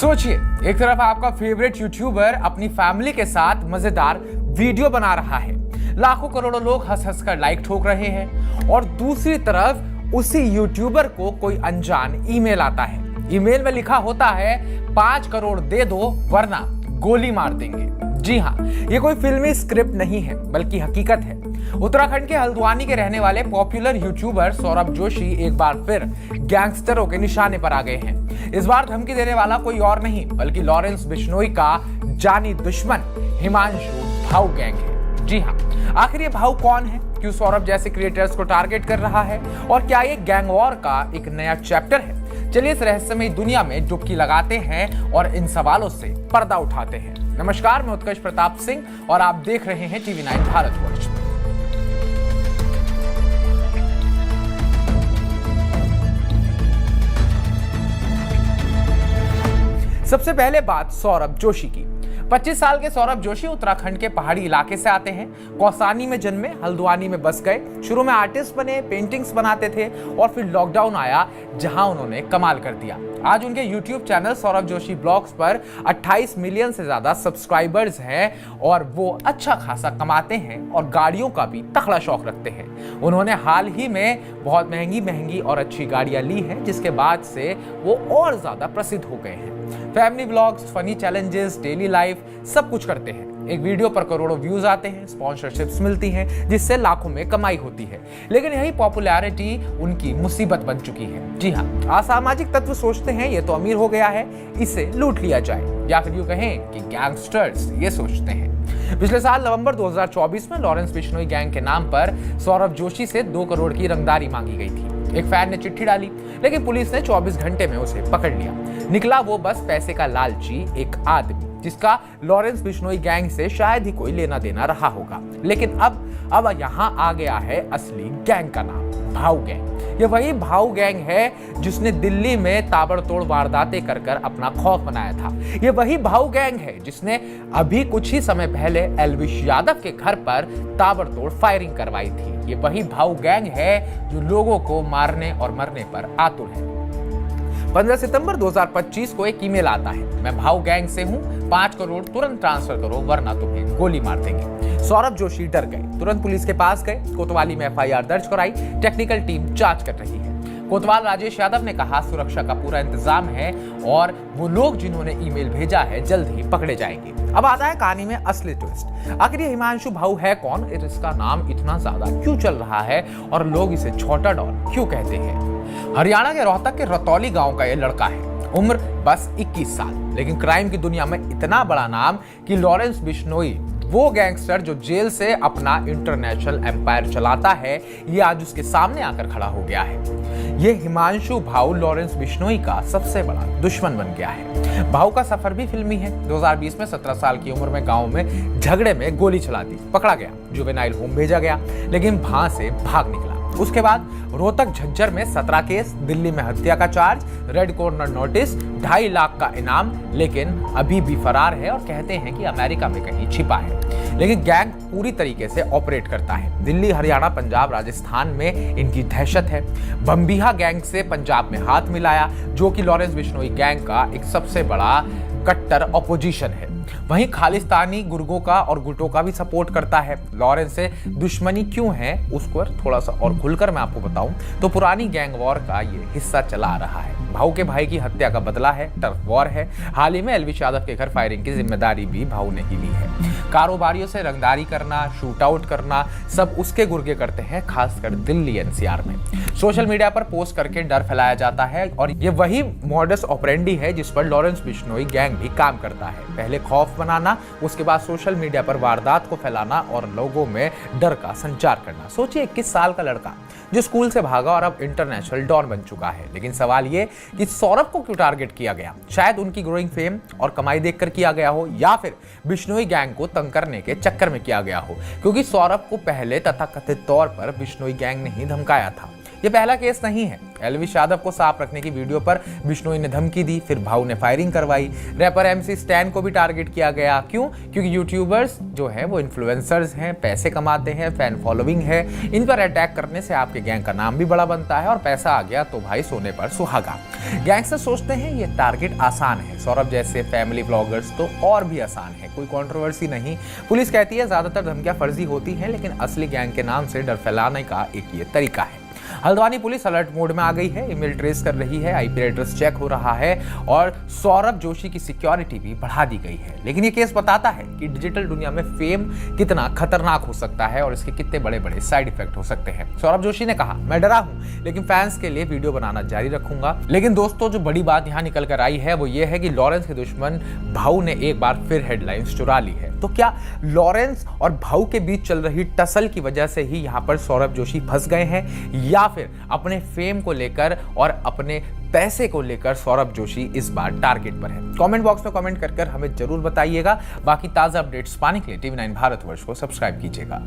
सोचिए, एक तरफ आपका फेवरेट यूट्यूबर अपनी फैमिली के साथ मजेदार वीडियो बना रहा है, लाखों करोड़ों लोग हंस हंस कर लाइक ठोक रहे हैं, और दूसरी तरफ उसी यूट्यूबर को कोई अनजान ईमेल आता है। ईमेल में लिखा होता है 5 करोड़ दे दो वरना गोली मार देंगे। जी हाँ, ये कोई फिल्मी स्क्रिप्ट नहीं है बल्कि हकीकत है। उत्तराखंड के हल्द्वानी के रहने वाले पॉपुलर यूट्यूबर सौरभ जोशी एक बार फिर गैंगस्टरों के निशाने पर आ गए हैं। इस बार धमकी देने वाला कोई और नहीं बल्कि लॉरेंस बिश्नोई का जानी दुश्मन हिमांशु भाऊ गैंग है। जी हाँ, आखिर ये भाऊ कौन है, क्यों सौरभ जैसे क्रिएटर्स को टारगेट कर रहा है, और क्या ये गैंग वॉर का एक नया चैप्टर है? चलिए इस रहस्यमय दुनिया में डुबकी लगाते हैं और इन सवालों से पर्दा उठाते हैं। नमस्कार, मैं उत्कर्ष प्रताप सिंह और आप देख रहे हैं टीवी 9 भारतवर्ष। सबसे पहले बात सौरभ जोशी की। 25 साल के सौरभ जोशी उत्तराखंड के पहाड़ी इलाके से आते हैं। कौसानी में जन्मे, हल्द्वानी में बस गए। शुरू में आर्टिस्ट बने, पेंटिंग्स बनाते थे और फिर लॉकडाउन आया जहां उन्होंने कमाल कर दिया। आज उनके YouTube channel Saurabh Joshi blogs पर 28 मिलियन से ज्यादा सब्सक्राइबर्स हैं और वो अच्छा खासा कमाते हैं और गाड़ियों का भी तगड़ा शौक रखते हैं। उन्होंने हाल ही में बहुत महंगी और अच्छी गाड़ियां ली हैं, जिसके बाद से वो और ज्यादा प्रसिद्ध हो गए हैं। Family blogs, funny challenges, daily life सब कुछ करते हैं। एक वीडियो पर करोड़ों व्यूज आते हैं, स्पॉन्सरशिप्स मिलती हैं, जिससे लाखों में कमाई होती है। लेकिन यही पॉपुलैरिटी उनकी मुसीबत बन चुकी है। जी हाँ, असामाजिक तत्व सोचते हैं ये तो अमीर हो गया है, इसे लूट लिया जाए, या फिर यूं कहें कि गैंगस्टर्स ये सोचते हैं। पिछले साल नवंबर 2024 में लॉरेंस बिश्नोई गैंग के नाम पर सौरभ जोशी से 2 करोड़ की रंगदारी मांगी गई थी। एक फैन ने चिट्ठी डाली, लेकिन पुलिस ने 24 घंटे में उसे पकड़ लिया। निकला वो बस पैसे का लालची एक आदमी, जिसका लॉरेंस बिश्नोई गैंग से शायद ही कोई लेना देना रहा होगा। लेकिन अब यहाँ आ गया है असली गैंग का नाम, भाऊ गैंग। ये वही भाऊ गैंग है जिसने दिल्ली में ताबड़तोड़ वारदातें कर अपना खौफ बनाया था। ये वही भाऊ गैंग है जिसने अभी कुछ ही समय पहले एल्विश यादव के घर पर ताबड़तोड़ फायरिंग करवाई थी। ये वही भाऊ गैंग है जो लोगों को मारने और मरने पर आतुर है। 15 सितंबर 2025 को एक ईमेल आता है, मैं भाऊ गैंग से हूं, 5 करोड़ तुरंत ट्रांसफर करो वरना तुम्हें गोली मार देंगे। सौरभ जोशी डर गए, तुरंत पुलिस के पास गए, कोतवाली में FIR दर्ज कराई। टेक्निकल टीम जांच कर रही है। कोतवाल राजेश यादव ने कहा सुरक्षा का पूरा इंतजाम है और वो लोग जिन्होंने ईमेल भेजा है जल्द ही पकड़े जाएंगे। अब आता है कहानी में असली ट्विस्ट। आखिर ये हिमांशु भाऊ है कौन, इसका नाम इतना ज्यादा क्यों चल रहा है और लोग इसे छोटा डॉन क्यों कहते हैं? हरियाणा के रोहतक के रतौली गांव का ये लड़का है, उम्र बस 21 साल, लेकिन क्राइम की दुनिया में इतना बड़ा नाम कि लॉरेंस बिश्नोई, वो गैंगस्टर जो जेल से अपना इंटरनेशनल एम्पायर चलाता है, ये आज उसके सामने आकर खड़ा हो गया है। ये हिमांशु भाऊ लॉरेंस बिश्नोई का सबसे बड़ा दुश्मन बन गया है। भाऊ का सफर भी फिल्मी है। 2020 में 17 साल की उम्र में गांव में झगड़े में गोली चला दी, पकड़ा गया, जुवेनाइल होम भेजा गया, लेकिन वहां से भाग निकला। उसके बाद रोहतक झज्जर में 17 केस, दिल्ली में हत्या का charge, red corner notice, 2.5 lakh का इनाम, लेकिन अभी भी फरार है और कहते हैं कि अमेरिका में कहीं छिपा है। लेकिन गैंग पूरी तरीके से ऑपरेट करता है। दिल्ली, हरियाणा, पंजाब, राजस्थान में इनकी दहशत है। बम्बिहा गैंग से पंजाब में हाथ मिलाया, जो कि लॉरेंस बिश्नोई गैंग का एक सबसे बड़ा कट्टर ऑपोजिशन है। वहीं खालिस्तानी गुर्गों का और गुटों का भी सपोर्ट करता है। लॉरेंस से दुश्मनी क्यों है उसको थोड़ा सा और खुलकर मैं आपको बताऊं तो पुरानी गैंग वॉर का ये हिस्सा चला आ रहा है। भाऊ के भाई की हत्या का बदला है, टर्फ वॉर है। हाल ही में एल्विश यादव के घर फायरिंग की जिम्मेदारी भी भाऊ ने ही ली है। कारोबारियों से रंगदारी करना, शूट आउट करना, सब उसके गुर्गे करते हैं, खासकर दिल्ली NCR में। सोशल मीडिया पर पोस्ट करके डर फैलाया जाता है और ये वही मॉडस ऑपरेंडी है जिस पर लॉरेंस बिश्नोई गैंग भी काम करता है। पहले खौफ बनाना, उसके बाद सोशल मीडिया पर वारदात को फैलाना और लोगों में डर का संचार करना। सोचिए 21 साल का लड़का जो स्कूल से भागा और अब इंटरनेशनल डॉन बन चुका है। लेकिन सवाल ये कि सौरभ को क्यों टारगेट किया गया? शायद उनकी ग्रोइंग फेम और कमाई देखकर किया गया हो, या फिर बिश्नोई गैंग को तंग करने के चक्कर में किया गया हो, क्योंकि सौरभ को पहले तथाकथित तौर पर बिश्नोई गैंग ने ही धमकाया था। ये पहला केस नहीं है। एल्विश यादव को साफ रखने की वीडियो पर बिश्नोई ने धमकी दी, फिर भाऊ ने फायरिंग करवाई। रैपर MC स्टैन को भी टारगेट किया गया। क्यों? क्योंकि यूट्यूबर्स जो है वो इन्फ्लुएंसर्स हैं, पैसे कमाते हैं, फैन फॉलोइंग है। इन पर अटैक करने से आपके गैंग का नाम भी बड़ा बनता है और पैसा आ गया तो भाई सोने पर सुहागा। गैंगस्टर सोचते हैं ये टारगेट आसान है, सौरभ जैसे फैमिली व्लॉगर्स तो और भी आसान है, कोई कंट्रोवर्सी नहीं। पुलिस कहती है ज्यादातर धमकियां फर्जी होती हैं, लेकिन असली गैंग के नाम से डर फैलाने का एक ये तरीका है। हल्द्वानी पुलिस अलर्ट मोड में आ गई है, ईमेल ट्रेस कर रही है, IP एड्रेस चेक हो रहा है और सौरभ जोशी की सिक्योरिटी भी बढ़ा दी गई है। लेकिन ये केस बताता है कि डिजिटल दुनिया में फेम कितना खतरनाक हो सकता है और इसके कितने बड़े बड़े साइड इफेक्ट हो सकते हैं। सौरभ जोशी ने कहा, मैं डरा हूं लेकिन फैंस के लिए वीडियो बनाना जारी रखूंगा। लेकिन दोस्तों, जो बड़ी बात यहाँ निकल कर आई है वो ये है कि लॉरेंस के दुश्मन भाऊ ने एक बार फिर हेडलाइंस चुरा ली है। तो क्या लॉरेंस और भाऊ के बीच चल रही टसल की वजह से ही यहाँ पर सौरभ जोशी फंस गए हैं, या फिर अपने फेम को लेकर और अपने पैसे को लेकर सौरभ जोशी इस बार टारगेट पर है? कमेंट बॉक्स में कमेंट कर हमें जरूर बताइएगा। बाकी ताजा अपडेट्स पाने के लिए TV9 भारतवर्ष को सब्सक्राइब कीजिएगा।